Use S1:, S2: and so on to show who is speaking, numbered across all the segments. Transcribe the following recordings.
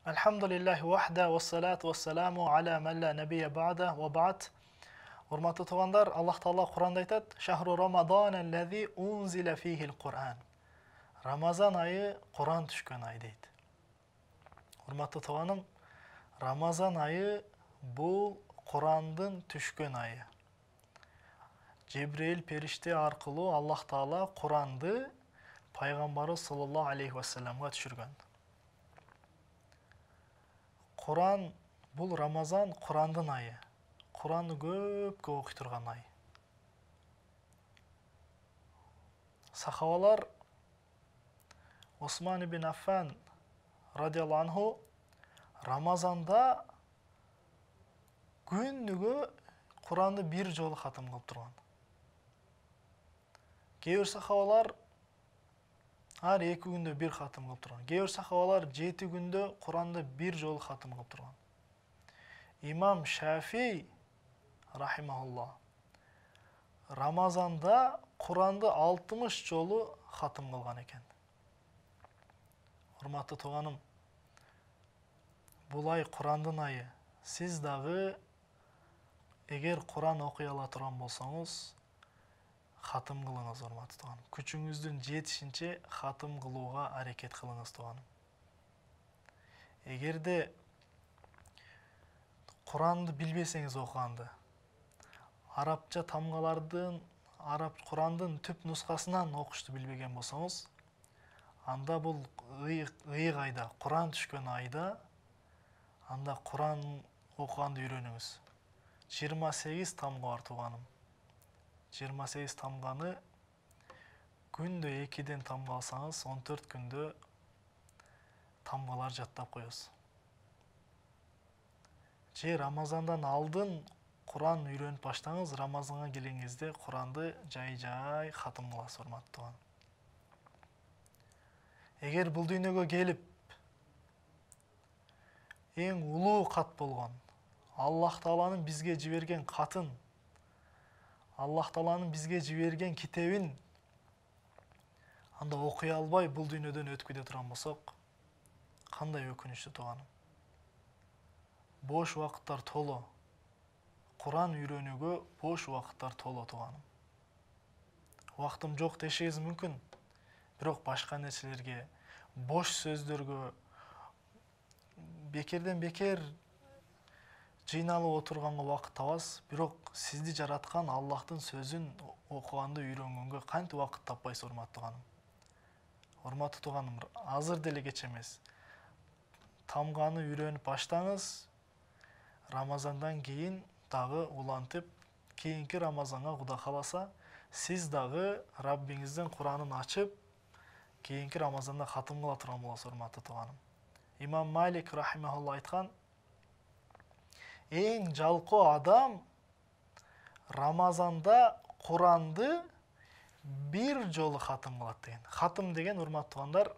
S1: Elhamdülillahi vahda ve salatu ve selamu ala men la nebiyye ba'da ve ba'd. Hurmatlı tuğanlar, Allah Teala Kur'an'da aytat: "Şahru Ramazanellezî unzile fîhil Kur'an." Ramazan ayı Kur'an düşkön ay deydi. Hurmatlı tuğanım, Ramazan ayı bu Kur'an'dın düşkön ayı. Cebrail perişte arqılı Allah Teala Kur'an'dı Paygambari sallallahu aleyhi ve sellem'e düşürgön. Kur'an, бұл Ramazan Kur'an'dın ayı. Kur'an'ı көп оқи тұрған ay. Сахабалар Осман ибн Аффан радиаллаху анху Рамазанда күнүгө Kur'an'ды bir жолу хатым кылып турган. Кейбір сахабалар ар 2 күндө bir хатым кылып турган. Кейбір сахабалар 7 күндө Kur'an'ды bir жолу хатым кылып турган. İmam Şafii rahimahullah Ramazanda Kur'an'ды 60 жолу хатым кылган экен. Урматтуу тууганым, бул ай Kur'an'дын айы. Сиз дагы эгер Kur'an окуй ала турган болсоңуз, хатым кылыңыз, урматтуу тууганым. Күчүңүздүн жетишинче хатым кылууга аракет кылыңыз, тууганым. Эгерде Kur'an'ды билбесеңиз окуганды, арабча тамгалардын, Kur'an'дын түп нускасынан окушту билбеген болсоңуз, анда бул ыйык айда, Kur'an түшкөн айда, анда Kur'an окуганды үйрөнүңүз. 28 тамга бар, тууганым. 28 тамганы күндө 2ден тамга алсаңыз, 14 күндө тамгалар жаттап коесуз. Же Рамазандан алдын Kur'an үйрөнүп баштаңыз, Рамазанга келгенде Kur'an'ды жай-жай хатым кыласыз, урматтуу тууганым. Эгер бул дүйнөгө келип, эң улуу кат болгон Аллах Тааланын бизге жиберген катын, Аллах Тааланын бизге жиберген китебин анда окуй албай бул дүйнөдөн өтүп кете турган болсок, кандай өкүнүчтүү, тууганым. Бош убакыттар толо. Kur'an үйрөнүүгө бош убакыттар толо, тууганым. Убактым жок дешеңиз мүмкүн, бирок башка нерселерге, бош сөздөргө, бекерден бекер жыйналып отурганга убакыт табасыз, бирок сизди жараткан Аллахтын сөзүн окуганды үйрөнгөнгө кантип убакыт таппайсыз, урматтуу тууганым. Урматтуу тууганым, азыр деле кеч эмес. Тамганы үйрөнүп баштаңыз, Рамазандан кийин дагы улантып, кийинки Рамазанга Кудай кааласа, сиз дагы Раббиңиздин Куранын ачып, кийинки Рамазанда хатым кыла турган болосуз, урматтуу тууганым. Имам Малик рахимахулла айткан: эң жалкоо адам Рамазанда Куранды bir жолу хатым кылат деген. Хатым деген, урматтуу туугандар,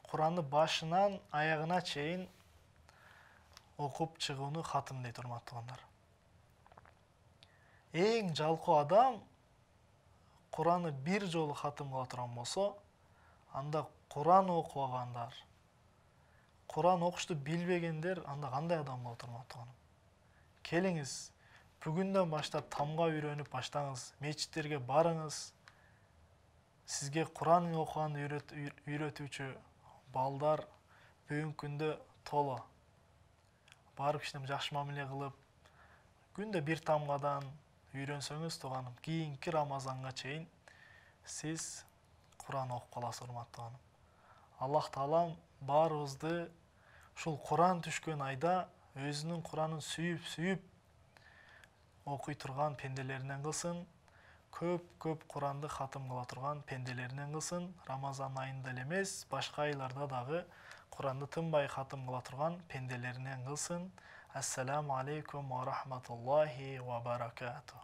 S1: Куранды башынан аягына чейин окуп чыгууну хатым дейт, урматтуу туугандар. Эң жалкоо адам Куранды bir жолу хатым кыла турган болсо, анда Куран окубагандар, Куран окушту билбегендер анда кандай адам болот, урматтуу тууганым. Келиңиз, бүгүндөн баштап тамга үйрөнүп баштаңыз, мечиттерге барыңыз. Сизге Куран окуганды үйрөтүүчү балдар бүгүнкү күндө толо. Барып кичине жакшы мамиле кылып, күндө bir тамгадан үйрөнсөңүз, тууганым, кийинки Рамазанга чейин сиз Куран окуп каласыз, урматтуу тууганым. Аллах Таалам баарыбызды ушул Куран түшкөн айда өзүнүн Куранын сүйүп окуй турган пенделеринен кылсын, көп Куранды хатым кыла турган пенделеринен кылсын. Рамазан айында эле эмес, башка айларда дагы Куранды тынбай хатым кыла турган пенделеринен кылсын. Ассаламу алейкум ва рахматуллахи ва баракатух.